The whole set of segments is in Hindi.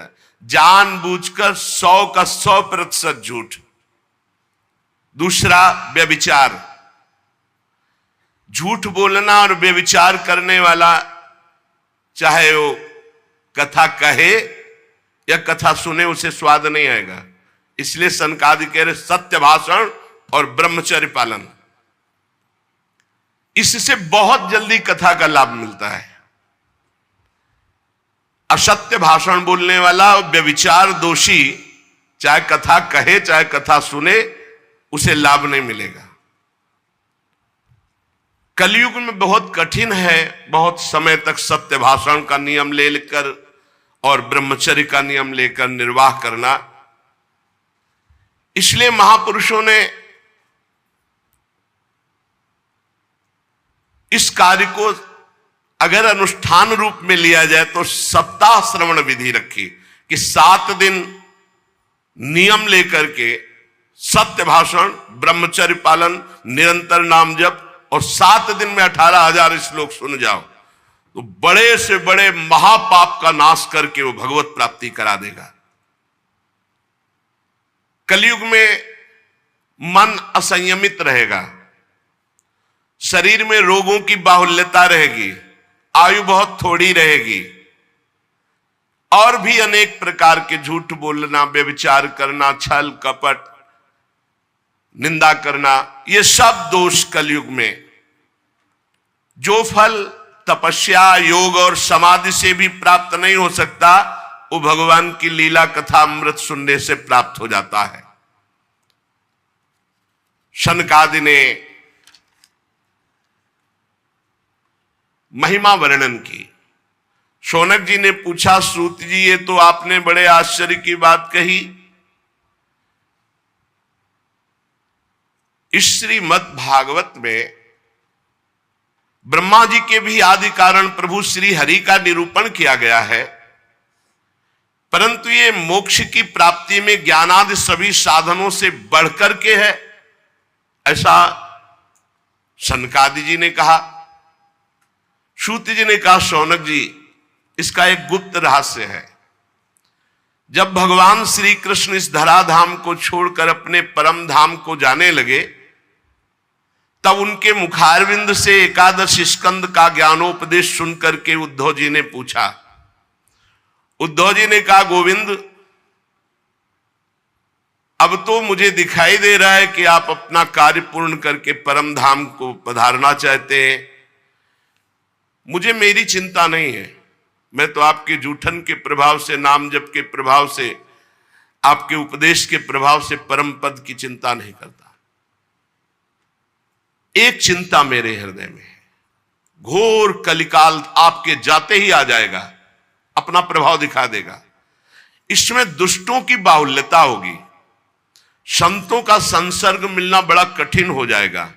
जाएगा। जानबूझकर 100 का 100% झूठ। दूसरा, व्यभिचार। झूठ बोलना और व्यभिचार करने वाला, चाहे वो कथा कहे या कथा सुने, उसे स्वाद नहीं आएगा। इसलिए सनकादि कह रहे सत्य भाषण और ब्रह्मचर्य पालन, इससे बहुत जल्दी कथा का लाभ मिलता है। असत्य भाषण बोलने वाला व्यभिचार दोषी, चाहे कथा कहे चाहे कथा सुने, उसे लाभ नहीं मिलेगा। कलयुग में बहुत कठिन है बहुत समय तक सत्य भाषण का नियम लेकर और ब्रह्मचर्य का नियम लेकर निर्वाह करना। इसलिए महापुरुषों ने इस कार्य को अगर अनुष्ठान रूप में लिया जाए तो सप्ताह श्रवण विधि रखी कि 7 दिन नियम लेकर के सत्य भाषण, ब्रह्मचर्य पालन, निरंतर नाम जप और 7 दिन में 18,000 श्लोक सुन जाओ तो बड़े से बड़े महापाप का नाश करके वो भगवत प्राप्ति करा देगा। कलयुग में मन असंयमित रहेगा, शरीर में रोगों की बाहुल्यता रहेगी, आयु बहुत थोड़ी रहेगी, और भी अनेक प्रकार के झूठ बोलना, व्यभिचार करना, छल कपट, निंदा करना, ये सब दोष कलयुग में, जो फल तपस्या, योग और समाधि से भी प्राप्त नहीं हो सकता, वो भगवान की लीला कथा अमृत सुनने से प्राप्त हो जाता है। शनकादि ने महिमा वर्णन की। शौनक जी ने पूछा, सूत जी ये तो आपने बड़े आश्चर्य की बात कही, इस श्रीमद् भागवत में ब्रह्मा जी के भी आदि कारण प्रभु श्री हरि का निरूपण किया गया है, परंतु ये मोक्ष की प्राप्ति में ज्ञानादि सभी साधनों से बढ़कर के है, ऐसा सनकादि जी ने कहा। सूत जी ने कहा, शौनक जी इसका एक गुप्त रहस्य है। जब भगवान श्री कृष्ण इस धराधाम को छोड़कर अपने परम धाम को जाने लगे, तब उनके मुखारविंद से 11 स्कंद का ज्ञानोपदेश सुनकर के उद्धव जी ने पूछा। उद्धव जी ने कहा, गोविंद अब तो मुझे दिखाई दे रहा है कि आप अपना कार्य पूर्ण करके परम धाम को पधारना चाहते हैं। मुझे मेरी चिंता नहीं है, मैं तो आपके जूठन के प्रभाव से, नाम जप के प्रभाव से, आपके उपदेश के प्रभाव से परम पद की चिंता नहीं करता। एक चिंता मेरे हृदय में है, घोर कलिकाल आपके जाते ही आ जाएगा, अपना प्रभाव दिखा देगा। इसमें दुष्टों की बाहुल्यता होगी, संतों का संसर्ग मिलना बड़ा कठिन हो जाएगा।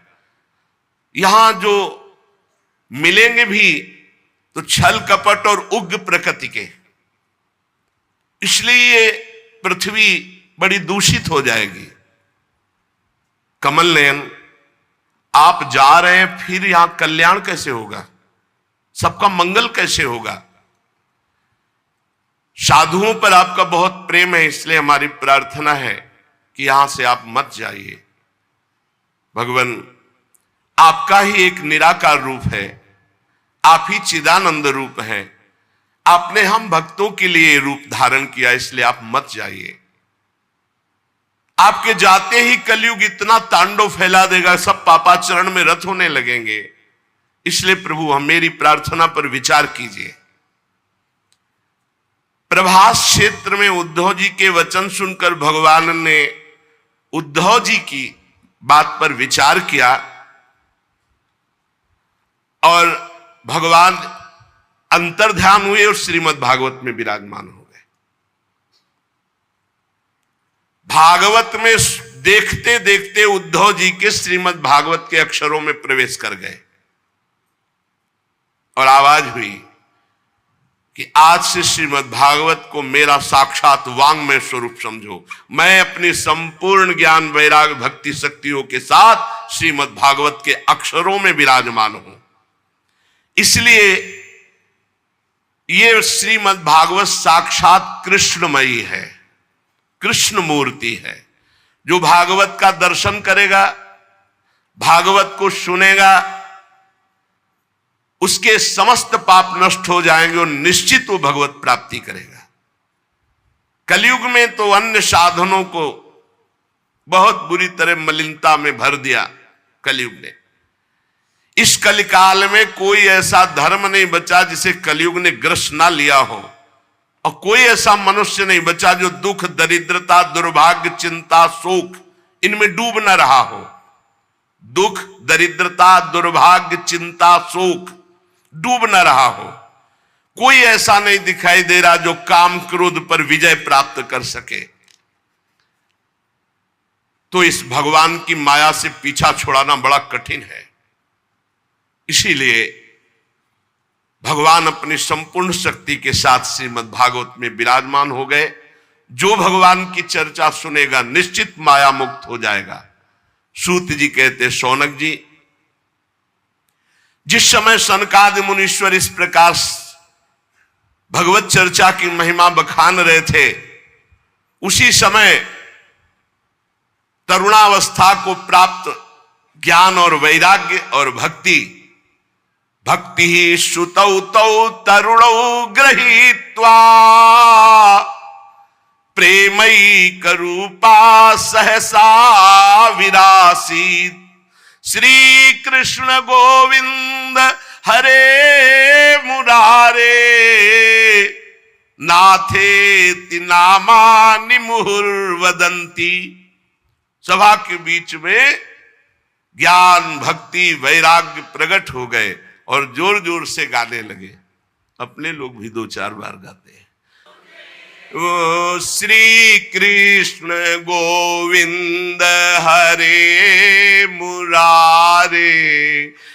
यहां जो मिलेंगे भी तो छल कपट और उग्र प्रकृति के, इसलिए ये पृथ्वी बड़ी दूषित हो जाएगी। कमल नयन, आप जा रहे हैं, फिर यहां कल्याण कैसे होगा, सबका मंगल कैसे होगा? साधुओं पर आपका बहुत प्रेम है, इसलिए हमारी प्रार्थना है कि यहां से आप मत जाइए। भगवान आपका ही एक निराकार रूप है, आप ही चिदानंद रूप हैं, आपने हम भक्तों के लिए रूप धारण किया, इसलिए आप मत जाइए। आपके जाते ही कलयुग इतना तांडव फैला देगा, सब पापाचरण में रत होने लगेंगे। इसलिए प्रभु हम मेरी प्रार्थना पर विचार कीजिए। प्रभास क्षेत्र में उद्धव जी के वचन सुनकर भगवान ने उद्धव जी की बात पर विचार किया और भगवान अंतर्ध्यान हुए और श्रीमद् भागवत में विराजमान हो गए। भागवत में देखते देखते उद्धव जी के श्रीमद् भागवत के अक्षरों में प्रवेश कर गए और आवाज हुई कि आज से श्रीमद् भागवत को मेरा साक्षात वांग्मय स्वरूप समझो। मैं अपनी संपूर्ण ज्ञान वैराग भक्ति शक्तियों के साथ श्रीमद् भागवत के अक्षरों में विराजमान हूं। इसलिए ये श्रीमद् भागवत साक्षात कृष्णमयी है, कृष्ण मूर्ति है। जो भागवत का दर्शन करेगा, भागवत को सुनेगा, उसके समस्त पाप नष्ट हो जाएंगे और निश्चित वो भगवत प्राप्ति करेगा। कलयुग में तो अन्य साधनों को बहुत बुरी तरह मलिनता में भर दिया कलयुग ने। इस कलिकाल में कोई ऐसा धर्म नहीं बचा जिसे कलयुग ने ग्रस्त ना लिया हो, और कोई ऐसा मनुष्य नहीं बचा जो दुख, दरिद्रता, दुर्भाग्य, चिंता, शोक इनमें डूब न रहा हो। दुख, दरिद्रता, दुर्भाग्य, चिंता, शोक डूब न रहा हो। कोई ऐसा नहीं दिखाई दे रहा जो काम क्रोध पर विजय प्राप्त कर सके। तो इस भगवान की माया से पीछा छुड़ाना बड़ा कठिन है। इसीलिए भगवान अपनी संपूर्ण शक्ति के साथ श्रीमद् भागवत में विराजमान हो गए। जो भगवान की चर्चा सुनेगा निश्चित माया मुक्त हो जाएगा। सूत जी कहते, शौनक जी, जिस समय सनकादि मुनीश्वर इस प्रकार भगवत चर्चा की महिमा बखान रहे थे, उसी समय तरुणावस्था को प्राप्त ज्ञान और वैराग्य और भक्ति ही श्रुतौ तौ तरुणौ गृहीत्वा प्रेमैक रूपा सहसा विरासीत। श्री कृष्ण गोविंद हरे मुरारे नाथेति नामानि मुहुर्वदन्ति। सभा के बीच में ज्ञान, भक्ति, वैराग्य प्रकट हो गए और जोर जोर से गाने लगे। अपने लोग भी 2-4 बार गाते हैं। ओ श्री कृष्ण गोविंद हरे मुरारे,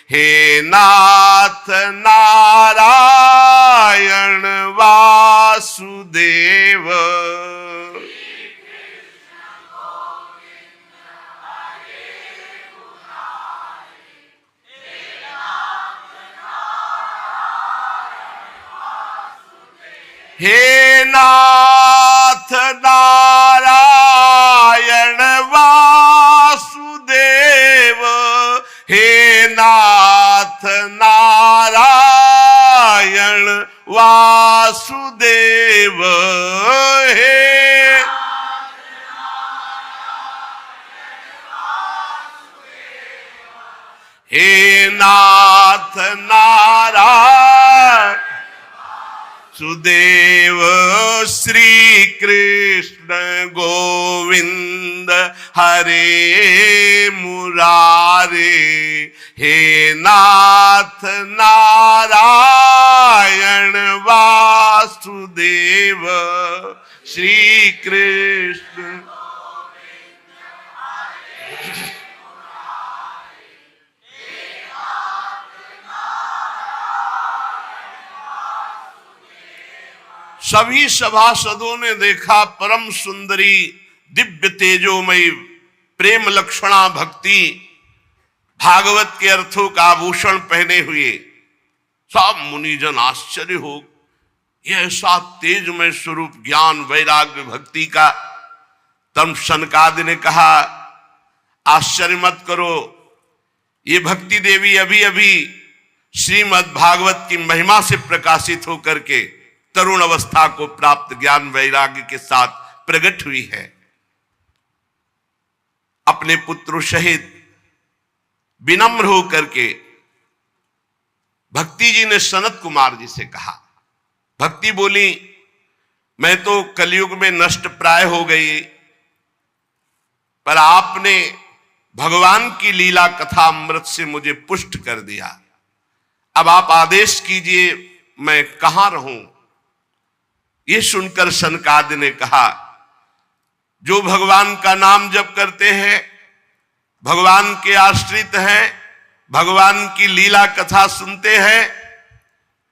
हे नाथ नारायण वासुदेव। हे नाथ नारायण वासुदेव, हे नाथ नारायण वासुदेव, हे नाथ नारायण सुदेव। श्री कृष्ण गोविंद हरे मुरारे, हे नाथ नारायण वासुदेव। श्री कृष्ण सभी सभासदों ने देखा परम सुंदरी दिव्य तेजोमयी प्रेम लक्षणा भक्ति भागवत के अर्थों का आभूषण पहने हुए। सब मुनिजन आश्चर्य हो, यह ऐसा तेजमय स्वरूप ज्ञान, वैराग्य, भक्ति का। तब सनकादि ने कहा, आश्चर्य मत करो, ये भक्ति देवी अभी अभी श्रीमद् भागवत की महिमा से प्रकाशित होकर के तरुण अवस्था को प्राप्त ज्ञान वैराग्य के साथ प्रकट हुई है। अपने पुत्रों सहित विनम्र होकर के भक्ति जी ने सनत कुमार जी से कहा। भक्ति बोली, मैं तो कलयुग में नष्ट प्राय हो गई, पर आपने भगवान की लीला कथा अमृत से मुझे पुष्ट कर दिया। अब आप आदेश कीजिए, मैं कहां रहूं। यह सुनकर सनकादि ने कहा, जो भगवान का नाम जप करते हैं, भगवान के आश्रित हैं, भगवान की लीला कथा सुनते हैं,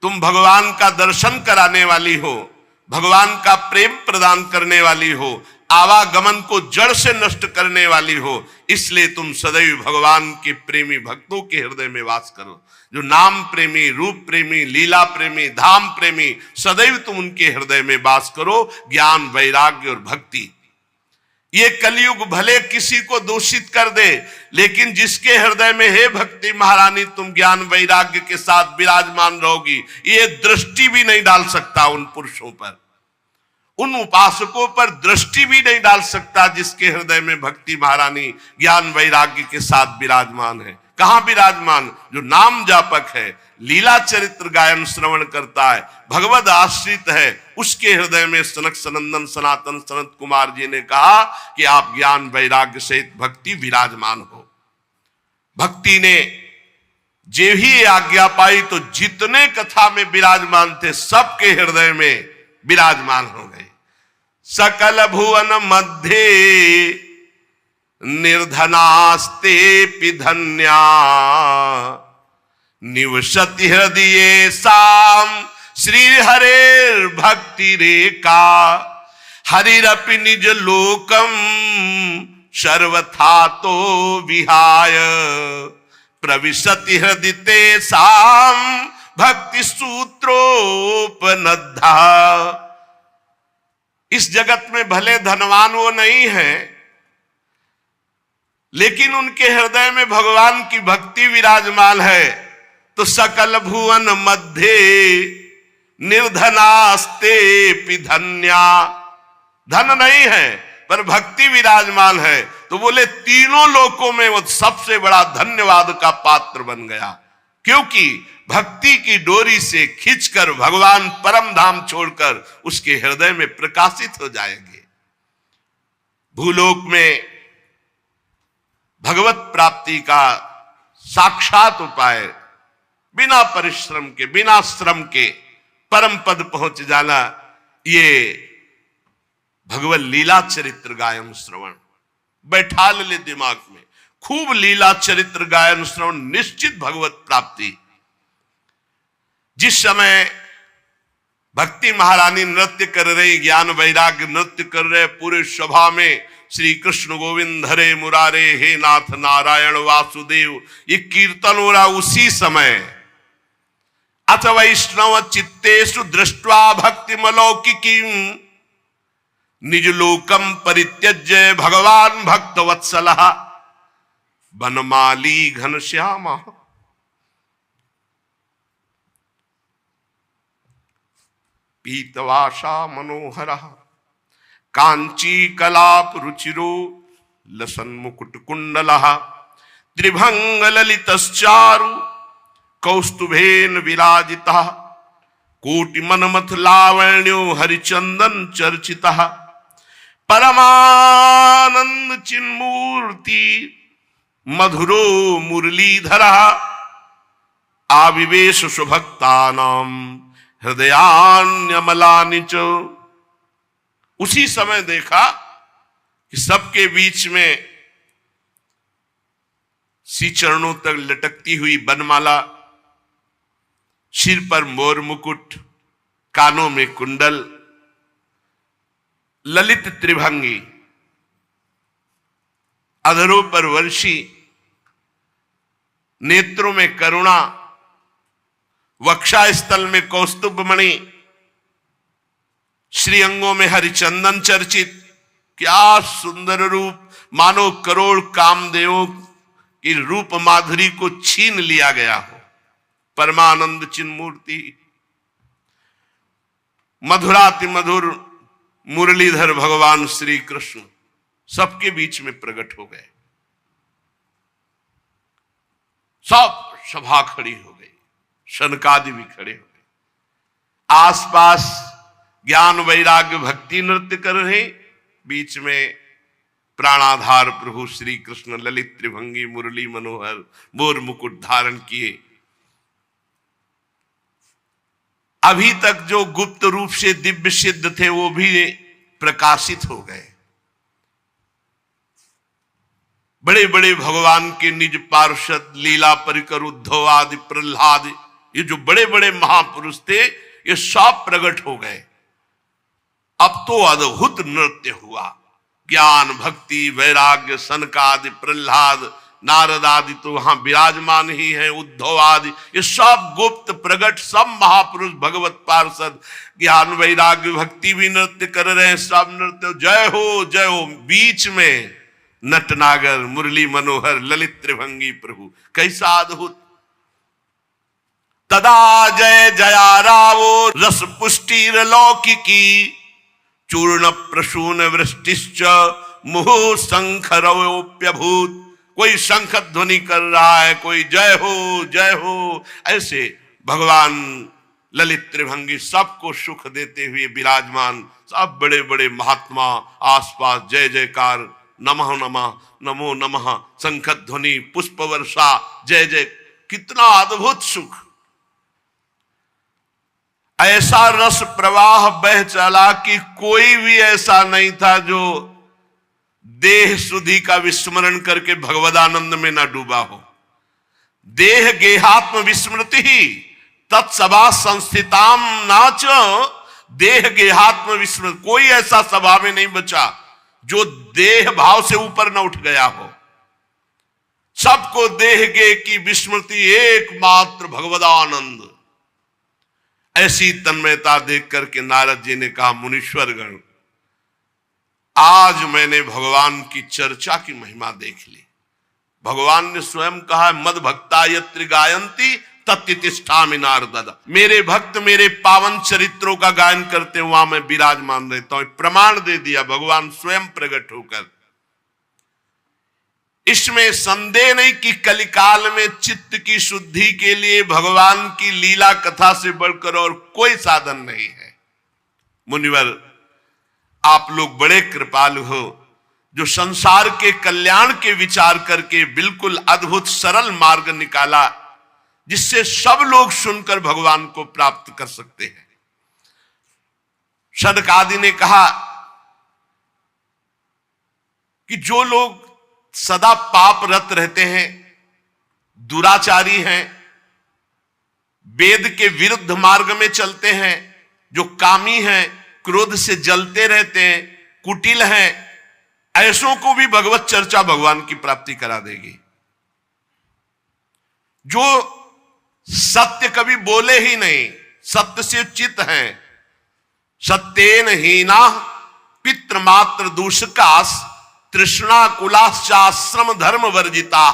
तुम भगवान का दर्शन कराने वाली हो, भगवान का प्रेम प्रदान करने वाली हो, आवागमन को जड़ से नष्ट करने वाली हो, इसलिए तुम सदैव भगवान के प्रेमी भक्तों के हृदय में वास करो। जो नाम प्रेमी, रूप प्रेमी, लीला प्रेमी, धाम प्रेमी, सदैव तुम उनके हृदय में वास करो। ज्ञान, वैराग्य और भक्ति, ये कलयुग भले किसी को दूषित कर दे, लेकिन जिसके हृदय में हे भक्ति महारानी तुम ज्ञान वैराग्य के साथ विराजमान रहोगी, ये दृष्टि भी नहीं डाल सकता उन पुरुषों पर, उन उपासकों पर दृष्टि भी नहीं डाल सकता जिसके हृदय में भक्ति महारानी ज्ञान वैराग्य के साथ विराजमान है। कहां विराजमान? जो नाम जापक है, लीला चरित्र गायन श्रवण करता है, भगवद आश्रित है, उसके हृदय में सनक सनंदन सनातन सनत कुमार जी ने कहा कि आप ज्ञान वैराग्य सहित भक्ति विराजमान हो। भक्ति ने जे ही आज्ञा पाई तो जितने कथा में विराजमान थे सबके हृदय में विराजमान हो गए। सकल भुवन मध्य निर्धनास्ते पिधन्या निवसति हृदये साम श्री हरेर भक्ति रेखा हरिरपि निज लोकम सर्वथा तो विहाय प्रविशति हृदय साम भक्ति सूत्रोपनद्धा। इस जगत में भले धनवान वो नहीं है, लेकिन उनके हृदय में भगवान की भक्ति विराजमान है। तो सकल भुवन मध्य निर्धनास्ते पिधन्या, धन नहीं है पर भक्ति विराजमान है, तो बोले तीनों लोकों में वो सबसे बड़ा धन्यवाद का पात्र बन गया, क्योंकि भक्ति की डोरी से खींचकर भगवान परम धाम छोड़कर उसके हृदय में प्रकाशित हो जाएंगे। भूलोक में भगवत प्राप्ति का साक्षात उपाय, बिना परिश्रम के, बिना श्रम के परम पद पहुंच जाना, ये भगवत लीला चरित्र गायन श्रवण बैठा ले दिमाग में। खूब लीला चरित्र गायन श्रवण, निश्चित भगवत प्राप्ति। जिस समय भक्ति महारानी नृत्य कर रही, ज्ञान वैराग्य नृत्य कर रहे, पूरे सभा में श्री कृष्ण गोविंद हरे मुरारे हे नाथ नारायण वासुदेव, ये कीर्तन हो रहा, उसी समय अथ वैष्णव चित्तेषु दृष्ट्वा भक्ति मलौकिकी निज लोकम परित्यज्य भगवान भक्त वत्सलः बनमाली घनश्यामा पीतवासा मनोहरः कांची कलाप रुचिरो लसन मुकुट कुंडलः त्रिभंग ललितश्चारु कौस्तुभेन विराजितः कोटि मनमथ लावण्यो हरिचंदन चर्चितः परमानंद चिन्मूर्ति मधुरो मुरलीधरः आविवेश सुभक्तानां हृदयान्यमलानि च। उसी समय देखा कि सबके बीच में सी चरणों तक लटकती हुई बनमाला, सिर पर मोर मुकुट, कानों में कुंडल, ललित त्रिभंगी, अधरों पर वर्षी, नेत्रों में करुणा, वक्षा स्थल में कौस्तुभ मणि, श्री अंगों में हरिचंदन चर्चित। क्या सुंदर रूप, मानो करोड़ कामदेवों की रूप माधुरी को छीन लिया गया हो। परमानंद चिन्मूर्ति, मधुराति मधुर मुरलीधर भगवान श्री कृष्ण सबके बीच में प्रकट हो गए। सब सभा खड़ी हो गई, शनकादि भी खड़े हो गए। आसपास ज्ञान वैराग्य भक्ति नृत्य कर रहे, बीच में प्राणाधार प्रभु श्री कृष्ण ललित त्रिभंगी मुरली मनोहर मोर मुकुट धारण किए। अभी तक जो गुप्त रूप से दिव्य सिद्ध थे वो भी प्रकाशित हो गए। बड़े बड़े भगवान के निज पार्षद लीला परिकर उद्धव आदि प्रहलाद, ये जो बड़े बड़े महापुरुष थे, ये सब प्रकट हो गए। अब तो अद्भुत नृत्य हुआ। ज्ञान भक्ति वैराग्य सनकादि प्रहलाद नारद आदि तो वहां विराजमान ही हैं, उद्धव आदि, ये सब गुप्त प्रगट सब महापुरुष भगवत पार्षद ज्ञान वैराग्य भक्ति भी नृत्य कर रहे हैं, सब नृत्य जय हो जय हो। बीच में नटनागर मुरली मनोहर ललित त्रिभंगी प्रभु, कैसा अद्भुत। तदा जय जया रावो रस पुष्टिर लौकिकी चूर्ण प्रसून वृष्टिश्च मुहु शंखरवोप्यभूत। कोई शंख ध्वनि कर रहा है, कोई जय हो, ऐसे भगवान ललित त्रिभंगी सबको सुख देते हुए विराजमान, सब बड़े बड़े महात्मा आसपास जय जयकार नमः नमः नमो नमः शंख ध्वनि पुष्प वर्षा जय जय। कितना अद्भुत सुख। ऐसा रस प्रवाह बह चला कि कोई भी ऐसा नहीं था जो देह सुधि का विस्मरण करके भगवदानंद में ना डूबा हो। देह गेहात्म विस्मृति ही तत्सभा संस्थिताम नाच। देह गेहात्म विस्मृति, कोई ऐसा सभा में नहीं बचा जो देह भाव से ऊपर न उठ गया हो। सबको देह गे की विस्मृति एकमात्र भगवदानंद। ऐसी तन्मयता देख करके नारद जी ने कहा, मुनीश्वर गण, आज मैंने भगवान की चर्चा की महिमा देख ली। भगवान ने स्वयं कहा, मद भक्ता यत्र गायंती तत्तिष्ठामि नारद। मेरे भक्त मेरे पावन चरित्रों का गायन करते वहां मैं विराजमान रहता हूं। प्रमाण दे दिया भगवान स्वयं प्रकट होकर। इसमें संदेह नहीं कि कलिकाल में चित्त की शुद्धि के लिए भगवान की लीला कथा से बढ़कर और कोई साधन नहीं है। मुनिवर, आप लोग बड़े कृपालु हो जो संसार के कल्याण के विचार करके बिल्कुल अद्भुत सरल मार्ग निकाला जिससे सब लोग सुनकर भगवान को प्राप्त कर सकते हैं। सनक आदि ने कहा कि जो लोग सदा पापरत रहते हैं, दुराचारी हैं, वेद के विरुद्ध मार्ग में चलते हैं, जो कामी हैं, क्रोध से जलते रहते हैं, कुटिल हैं, ऐसों को भी भगवत चर्चा भगवान की प्राप्ति करा देगी। जो सत्य कभी बोले ही नहीं, सत्य से चित हैं, सत्येन हीना पितृमात्र दूषकास तृष्णा कुलाश्चाश्रम धर्म वर्जिता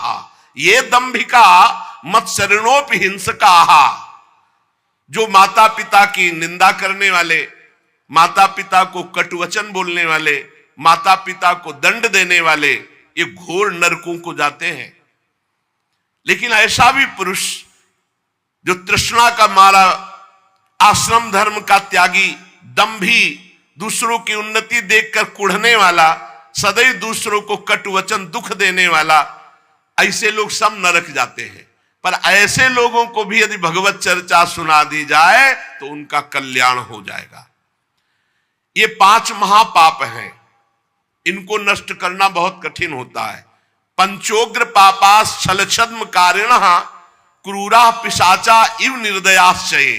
ये दंभिका मत्सरणोपि हिंसका। जो माता पिता की निंदा करने वाले, माता पिता को कटुवचन बोलने वाले, माता पिता को दंड देने वाले, ये घोर नरकों को जाते हैं। लेकिन ऐसा भी पुरुष जो तृष्णा का मारा, आश्रम धर्म का त्यागी, दंभी, दूसरों की उन्नति देखकर कुढ़ने वाला, सदैव दूसरों को कटुवचन दुख देने वाला, ऐसे लोग सब नरक जाते हैं। पर ऐसे लोगों को भी यदि भगवत चर्चा सुना दी जाए तो उनका कल्याण हो जाएगा। ये 5 महापाप हैं, इनको नष्ट करना बहुत कठिन होता है। पंचोग्र पापास छलछद्म कारिणः क्रूरा पिशाचा इव निर्दयाश्चये।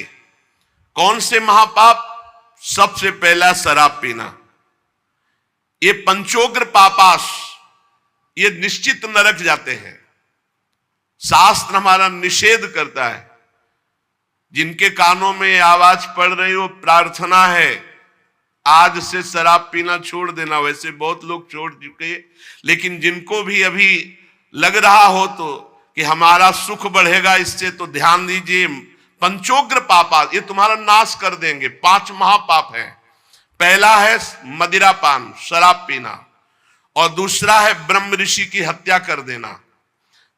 कौन से महापाप? सबसे पहला शराब पीना। ये पंचोग्र पापास, ये निश्चित नरक जाते हैं। शास्त्र हमारा निषेध करता है। जिनके कानों में आवाज पड़ रही हो, प्रार्थना है आज से शराब पीना छोड़ देना। वैसे बहुत लोग छोड़ चुके, लेकिन जिनको भी अभी लग रहा हो तो कि हमारा सुख बढ़ेगा इससे, तो ध्यान दीजिए। पंचोग्र पापा ये तुम्हारा नाश कर देंगे। 5 महापाप हैं। पहला है मदिरापान, शराब पीना, और दूसरा है ब्रह्म ऋषि की हत्या कर देना,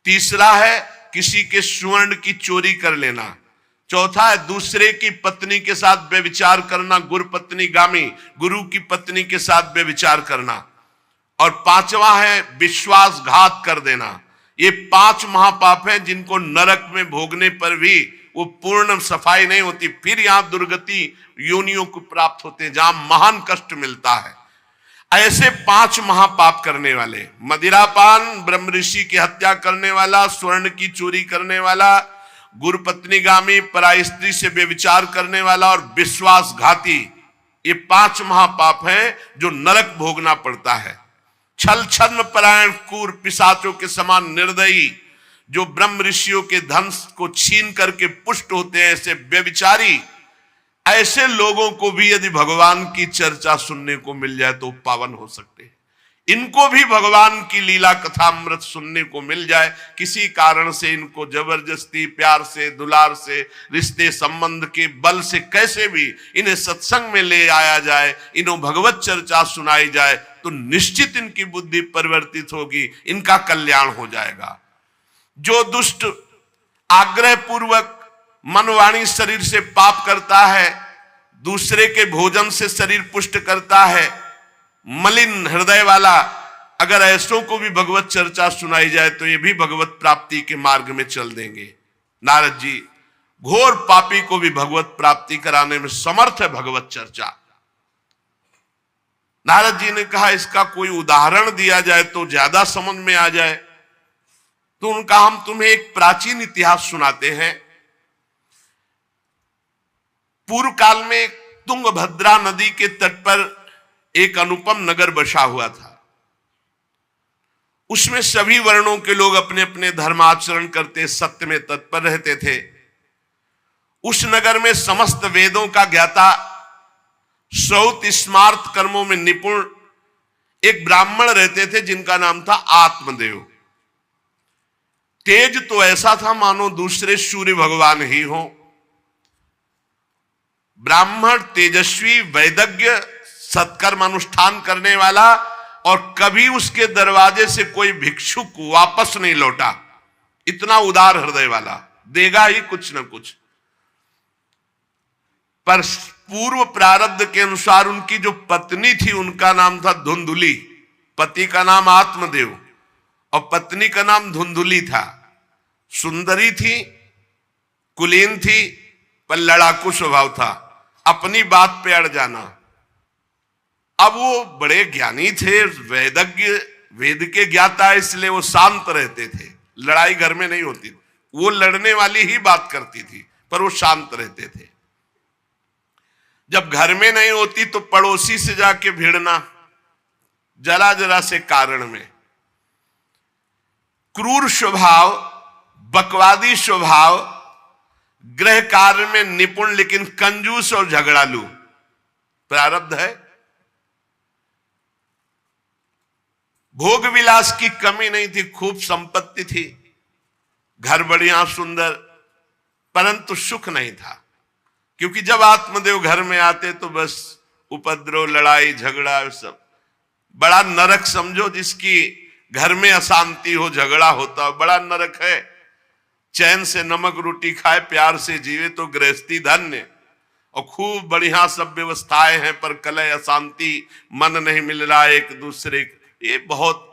तीसरा है किसी के स्वर्ण की चोरी कर लेना, चौथा है दूसरे की पत्नी के साथ व्यभिचार करना, गुरु पत्नी गामी, गुरु की पत्नी के साथ व्यभिचार करना, और 5वां है विश्वासघात कर देना। ये 5 महापाप हैं जिनको नरक में भोगने पर भी वो पूर्ण सफाई नहीं होती, फिर यहां दुर्गति योनियों को प्राप्त होते हैं जहां महान कष्ट मिलता है। ऐसे 5 महापाप करने वाले, मदिरापान, ब्रह्म ऋषि की हत्या करने वाला, स्वर्ण की चोरी करने वाला, गुरु पत्नीगामी, पराई स्त्री से व्यभिचार करने वाला और विश्वासघाती, ये 5 महापाप हैं जो नरक भोगना पड़ता है। छल छद्म परायण क्रूर पिशाचों के समान निर्दयी, जो ब्रह्म ऋषियों के धन को छीन करके पुष्ट होते हैं, ऐसे व्यभिचारी, ऐसे लोगों को भी यदि भगवान की चर्चा सुनने को मिल जाए तो पावन हो सकते हैं। इनको भी भगवान की लीला कथा अमृत सुनने को मिल जाए, किसी कारण से इनको जबरदस्ती प्यार से दुलार से रिश्ते संबंध के बल से कैसे भी इन्हें सत्संग में ले आया जाए, इन्हों भगवत चर्चा सुनाई जाए, तो निश्चित इनकी बुद्धि परिवर्तित होगी, इनका कल्याण हो जाएगा। जो दुष्ट आग्रह पूर्वक मन वाणी शरीर से पाप करता है, दूसरे के भोजन से शरीर पुष्ट करता है, मलिन हृदय वाला, अगर ऐसों को भी भगवत चर्चा सुनाई जाए तो ये भी भगवत प्राप्ति के मार्ग में चल देंगे। नारद जी घोर पापी को भी भगवत प्राप्ति कराने में समर्थ है भगवत चर्चा। नारद जी ने कहा इसका कोई उदाहरण दिया जाए तो ज्यादा समझ में आ जाए, तो उनका हम तुम्हें एक प्राचीन इतिहास सुनाते हैं। पूर्व काल में तुंगभद्रा नदी के तट पर एक अनुपम नगर बसा हुआ था। उसमें सभी वर्णों के लोग अपने अपने धर्माचरण करते, सत्य में तत्पर रहते थे। उस नगर में समस्त वेदों का ज्ञाता, श्रौत स्मार्त कर्मों में निपुण एक ब्राह्मण रहते थे जिनका नाम था आत्मदेव। तेज तो ऐसा था मानो दूसरे सूर्य भगवान ही हो। ब्राह्मण तेजस्वी, वैदज्ञ, सत्कर्म अनुष्ठान करने वाला, और कभी उसके दरवाजे से कोई भिक्षुक वापस नहीं लौटा। इतना उदार हृदय वाला, देगा ही कुछ न कुछ। पर पूर्व प्रारब्ध के अनुसार उनकी जो पत्नी थी उनका नाम था धुंधुली। पति का नाम आत्मदेव और पत्नी का नाम धुंधुली था। सुंदरी थी, कुलीन थी, पर लड़ाकू स्वभाव था, अपनी बात पे अड़ जाना। अब वो बड़े ज्ञानी थे, वेदज्ञ, वेद के ज्ञाता, इसलिए वो शांत रहते थे, लड़ाई घर में नहीं होती। वो लड़ने वाली ही बात करती थी, पर वो शांत रहते थे। जब घर में नहीं होती तो पड़ोसी से जाके भिड़ना, जरा जरा से कारण में। क्रूर स्वभाव, बकवादी स्वभाव, गृह कार्य में निपुण लेकिन कंजूस और झगड़ालू, प्रारब्ध है। भोग विलास की कमी नहीं थी, खूब संपत्ति थी, घर बढ़िया सुंदर, परंतु सुख नहीं था। क्योंकि जब आत्मदेव घर में आते तो बस उपद्रव, लड़ाई झगड़ा, सब बड़ा नरक समझो। जिसकी घर में अशांति हो, झगड़ा होता हो, बड़ा नरक है। चैन से नमक रोटी खाए, प्यार से जीवे तो गृहस्थी धन्य। और खूब बढ़िया सब व्यवस्थाएं हैं, पर कलह, अशांति, मन नहीं मिल रहा एक दूसरे, ये बहुत